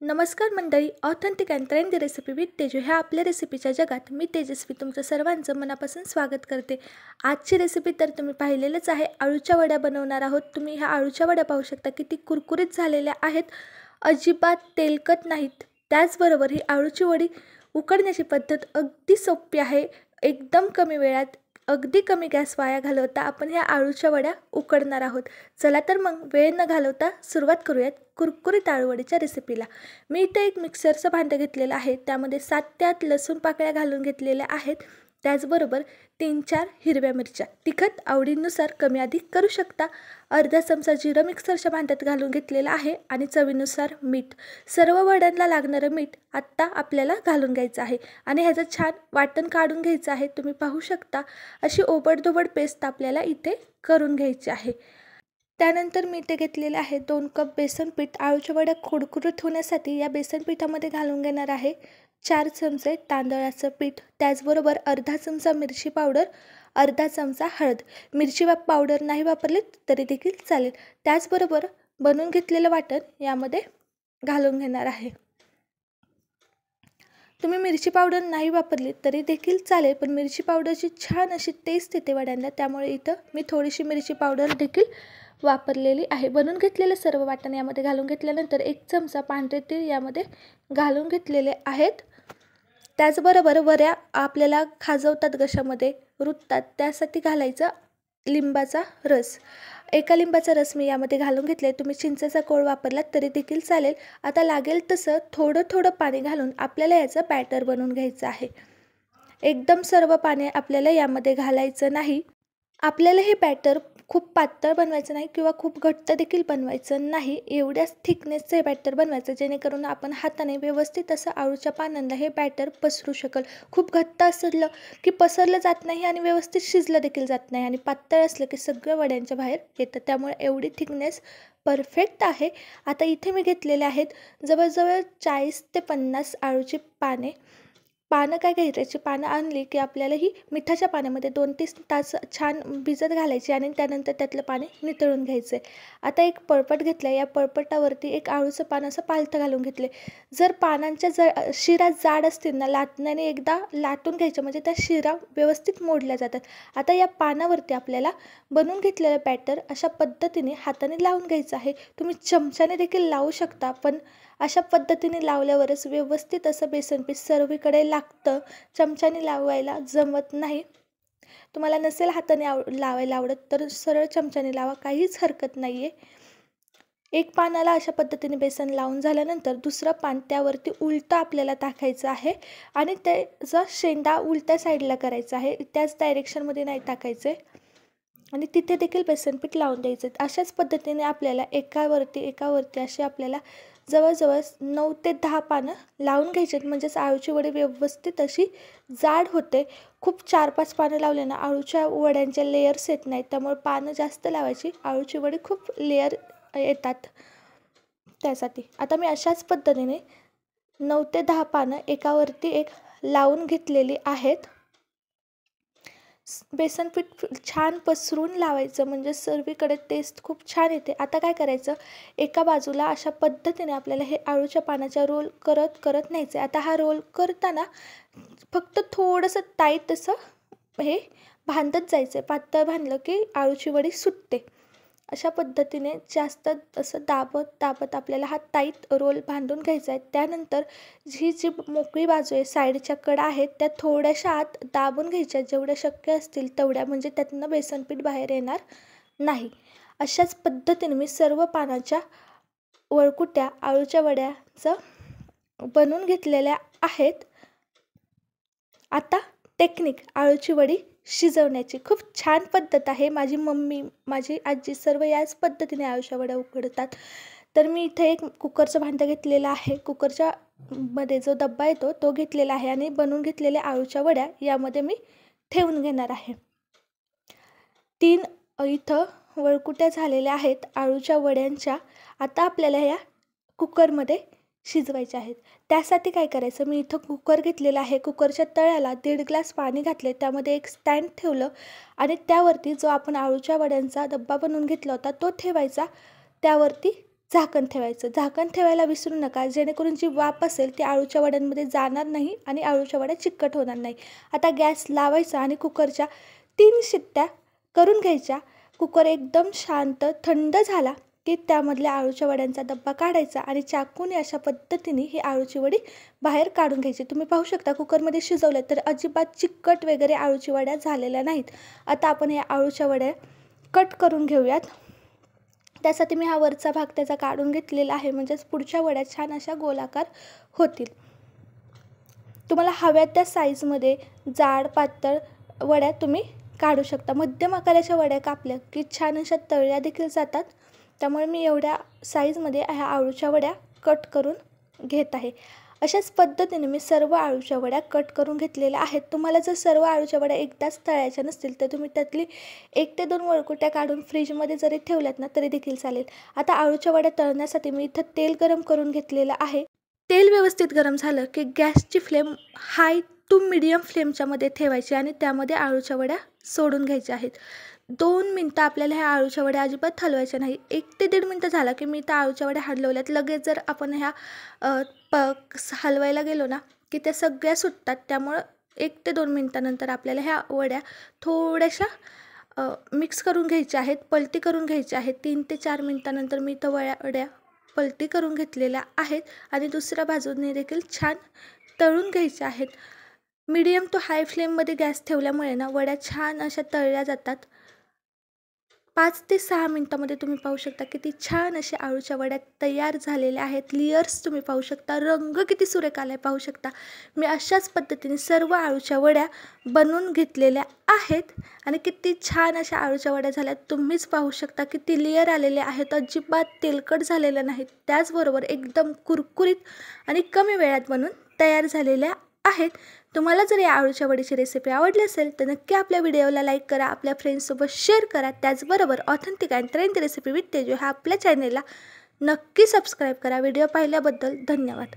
नमस्कार मंडळी, authentic and trendy recipe with Teju ह्या आपल्या रेसिपीच्या जगात मी तेजस्वी तुमचं सर्वांचं मनापासून स्वागत करते। आजची रेसिपी तर तुम्ही पाहिलेलंच आहे, अळूच्या वड्या बनवणार आहोत। तुम्ही ह्या अळूच्या वड्या पाहू शकता किती कुरकुरीत झालेल्या आहेत, अजिबात तेलकट नाहीत। त्याचबरोबर ही अळूची वडी उकडण्याची पद्धत अगदी सोपी आहे। एकदम कमी वेळात अगदी कमी गॅस वाया घालवता आपण ह्या अळूच्या वड्या उकडणार आहोत। चला तर मग वेळ न घालवता सुरुवात करूयात कुरकुरीत अळूवडीच्या रेसिपीला। मी इथे एक मिक्सरचं भांडं घेतलेलं आहे, त्यामध्ये 7 ते 8 लसूण पाकळ्या घालून घेतलेल्या आहेत। त्याचबरोबर 3-4 हिरव्या मिरच्या, तिखट आवडीनुसार कमी अधिक करू शकता। अर्धा चमचा जिरं मिक्सरच्या भांड्यात घालून घेतलेलं आहे आणि चवीनुसार मीठ। सर्व वड्यांना लागणारं मीठ आत्ता आपल्याला घालून घ्यायचं आहे आणि ह्याचं छान वाटण काढून घ्यायचं आहे। तुम्ही पाहू शकता अशी ओबडधोबड पेस्ट आपल्याला इथे करून घ्यायची आहे। त्यानंतर मी इथे घेतलेले आहे 2 कप बेसन पीठ। अळूच्या वड्या कुरकुरीत होण्यासाठी या बेसन पिठामध्ये घालून घेणार आहे 4 चमचे तांदळाचं पीठ। त्याचबरोबर अर्धा चमचा मिरची पावडर, अर्धा चमचा हळद। मिरची पावडर नाही वापरली तरी देखील चालेल। त्याचबरोबर बनवून घेतलेलं वाटण यामध्ये घालून घेणार आहे। तुम्ही मिरची पावडर नाही वापरली तरी देखील चालेल, पण मिरची पावडरची छान अशी टेस्ट येते वड्यांना, त्यामुळे इथं मी थोडीशी मिरची पावडर देखील वापरलेली आहे। बनवून घेतलेले सर्व वाटण यामध्ये घालून घेतल्यानंतर 1 चमचा पांढरे तीळ यामध्ये घालून घेतलेले आहेत। त्याचबरोबर वड्या आपल्याला खाजवतात, घशामध्ये रुततात, त्यासाठी घालायचा लिंबाचा रस। एका लिंबाचा रस मी यामध्ये घालून घेतले। तुम्ही चिंचेचा कोळ वापरलात तरी देखील चालेल। आता लागेल तसं थोडं थोडं पाणी घालून आपल्याला याचं बॅटर बनवून घ्यायचं आहे। एकदम सर्व पाणी आपल्याला यामध्ये घालायचं नाही। आपल्याला हे बॅटर खूप पातळ बनवायचं नाही किंवा खूप घट्ट देखील बनवायचं नाही, एवढ्याच थिकनेसचं हे बॅटर बनवायचं, जेणेकरून आपण हाताने व्यवस्थित असं अळूच्या पानांना हे बॅटर पसरू शकेल। खूप घट्ट असलं की पसरलं जात नाही आणि व्यवस्थित शिजलं देखील जात नाही, आणि पातळ असलं की सगळं वड्यांच्या बाहेर येतं, त्यामुळे एवढी थिकनेस परफेक्ट आहे। आता इथे मी घेतलेले आहेत जवळजवळ 40 ते 50 अळूची पाने। पानं काय करायची, पानं आणली की आपल्याला ही मिठाच्या पाण्यामध्ये 2-3 तास छान भिजत घालायची आणि त्यानंतर त्यातलं पाणी नितळून घ्यायचं आहे। आता एक पळपट घेतला, या पळपटावरती एक अळूचं पान असं पालथं घालून घेतले। जर पानांच्या शिरा जाड असतील ना, लाटण्याने एकदा लाटून घ्यायच्या, म्हणजे त्या शिरा व्यवस्थित मोडल्या जातात। आता या पानावरती आपल्याला बनवून घेतलेलं बॅटर अशा पद्धतीने हाताने लावून घ्यायचं आहे। तुम्ही चमच्याने देखील लावू शकता, पण अशा पद्धतीने लावल्यावरच व्यवस्थित असं बेसन पीठ सर्वीकडे लागतं, चमच्याने लावायला जमत नाही। तुम्हाला नसेल हाताने लावायला आवडत तर सरळ चमच्याने लावा, काहीच हरकत नाही आहे। एक पानाला अशा पद्धतीने बेसन लावून झाल्यानंतर दुसरं पान त्यावरती उलटं आपल्याला टाकायचं आहे आणि त्याचा शेंडा उलट्या साईडला करायचा आहे, त्याच डायरेक्शनमध्ये नाही टाकायचं आहे, आणि तिथे देखील बेसन पीठ लावून द्यायचं। अशाच पद्धतीने आपल्याला एकावरती असे आपल्याला जवळजवळ 9 ते 10 पानं लावून घ्यायचे, म्हणजेच अळूची वडी व्यवस्थित अशी जाड होते। खूप 4-5 पानं लावले ना, अळूच्या वड्यांच्या लेयर्स येत नाहीत, त्यामुळे पानं जास्त लावायची, अळूची वडी खूप लेयर येतात त्यासाठी। आता मी अशाच पद्धतीने 9 ते 10 पानं एकावरती एक लावून घेतलेली आहेत। बेसन पीठ छान पसरून लावायचं, म्हणजे सर्वीकडे टेस्ट खूप छान येते। आता काय करायचं, एका बाजूला अशा पद्धतीने आपल्याला हे अळूच्या पानाचा रोल करत करत न्यायचं आहे। आता हा रोल करताना फक्त थोडंसं टाईट असं हे बांधत जायचं आहे, पातळ बांधलं की अळूची वडी सुटते। अशा पद्धतीने जास्त असं दाबत दाबत आपल्याला हा टाईट रोल बांधून घ्यायचा आहे। त्यानंतर जी मोकळी बाजू आहे, साईडच्या कडा आहेत, त्या थोड्याशा आत दाबून घ्यायच्या, जेवढ्या शक्य असतील तेवढ्या, म्हणजे त्यातनं बेसन पीठ बाहेर येणार नाही। अशाच पद्धतीने मी सर्व पानाच्या वळकुट्या अळूच्या वड्याचं बनवून घेतलेल्या आहेत। आता टेक्निक अळूची वडी शिजवण्याची खूप छान पद्धत आहे। माझी मम्मी, माझी आजी सर्व याच पद्धतीने अळूच्या वड्या उकडतात। तर मी इथे एक कुकरचं भांडं घेतलेलं आहे, कुकरच्या मध्ये जो डब्बा येतो तो घेतलेला आहे, आणि बनवून घेतलेल्या अळूच्या वड्या यामध्ये मी ठेवून घेणार आहे। 3 इथं वळकुट्या झालेल्या आहेत अळूच्या वड्यांच्या। आता आपल्याला या कुकरमध्ये शिजवायचे आहेत। त्यासाठी काय करायचं, मी इथं कुकर घेतलेला आहे, कुकरच्या तळ्याला 1.5 ग्लास पाणी घातले, त्यामध्ये एक स्टँड ठेवलं आणि त्यावरती जो आपण अळूच्या वड्यांचा डब्बा बनवून घेतला होता तो ठेवायचा, त्यावरती झाकण ठेवायचं. झाकण ठेवायला विसरू नका, जेणेकरून जी वाफ असेल ती आळूच्या वड्यांमध्ये जाणार नाही आणि आळूच्या वड्या चिकट होणार नाही. आता गॅस लावायचा आणि कुकरच्या 3 शिट्ट्या करून घ्यायच्या. कुकर एकदम शांत थंड झाला की त्यामधल्या आळूच्या वड्यांचा डब्बा काढायचा आणि चाकूने अशा पद्धतीने ही आळूची वडी बाहेर काढून घ्यायची. तुम्ही पाहू शकता कुकरमध्ये शिजवलं तर अजिबात चिकट वगैरे आळूची वड्या झालेल्या नाहीत. आता आपण या आळूच्या वड्या कट करून घेऊयात. त्यासाठी मी हा वरचा भाग त्याचा काढून घेतलेला आहे, म्हणजेच पुढच्या वड्या छान अशा गोलाकार होतील. तुम्हाला हव्या त्या साईजमध्ये जाड पातळ वड्या तुम्ही काढू शकता. मध्यम आकाराच्या वड्या कापल्या की छान अशा तळल्या देखील जातात. त्यामुळे मी एवढ्या साईजमध्ये ह्या आळूच्या वड्या कट करून घेत आहे. अशाच पद्धतीने मी सर्व आळूच्या वड्या कट करून घेतलेल्या आहेत. तुम्हाला जर सर्व आळूच्या वड्या एकदाच तळायच्या नसतील तर तुम्ही त्यातली 1 ते 2 वळकुट्या काढून फ्रीजमध्ये जरी ठेवल्यात ना तरी देखील चालेल. आता आळूच्या वड्या तळण्यासाठी मी इथं तेल गरम करून घेतलेलं आहे. तेल व्यवस्थित गरम झालं की गॅसची फ्लेम हाय टू मीडियम फ्लेमच्यामध्ये ठेवायची आणि त्यामध्ये आळूच्या वड्या सोडून घ्यायच्या आहेत. 2 मिनटं आपल्याला ह्या आळूच्या वड्या अजिबात हलवायच्या नाही. 1 ते 1.5 मिनटं झाला की मी त्या आळूच्या वड्या हलवल्यात. लगेच जर आपण ह्या हलवायला गेलो ना की त्या सगळ्या सुटतात. त्यामुळं 1 ते 2 मिनटानंतर आपल्याला ह्या वड्या थोड्याशा मिक्स करून घ्यायच्या आहेत, पलटी करून घ्यायच्या आहेत. 3 ते 4 मिनटानंतर मी इथं वड्या पलटी करून घेतलेल्या आहेत आणि दुसऱ्या बाजूने देखील छान तळून घ्यायच्या आहेत. मीडियम टू हाय फ्लेममध्ये गॅस ठेवल्यामुळे ना वड्या छान अशा तळल्या जातात. 5 ते 6 मिनटामध्ये तुम्ही पाहू शकता किती छान अशा आळूच्या वड्या तयार झालेल्या आहेत. लेयर्स तुम्ही पाहू शकता, रंग किती सुरेख आलाय पाहू शकता. मी अशाच पद्धतीने सर्व आळूच्या वड्या बनवून घेतलेल्या आहेत आणि किती छान अशा आळूच्या वड्या झाल्यात. तुम्हीच पाहू शकता किती लेयर आलेले आहेत, अजिबात तेलकट झालेल्या नाहीत. त्याचबरोबर एकदम कुरकुरीत आणि कमी वेळात बनून तयार झालेल्या आहेत. तुम्हाला जर या आळूच्या वडीची रेसिपी आवडली असेल तर नक्की आपल्या व्हिडिओला लाईक करा, आपल्या फ्रेंड्ससोबत शेअर करा. त्याचबरोबर authentic and trendy recipe with Teju ह्या आपल्या चॅनेलला नक्की सबस्क्राईब करा. व्हिडिओ पाहिल्याबद्दल धन्यवाद.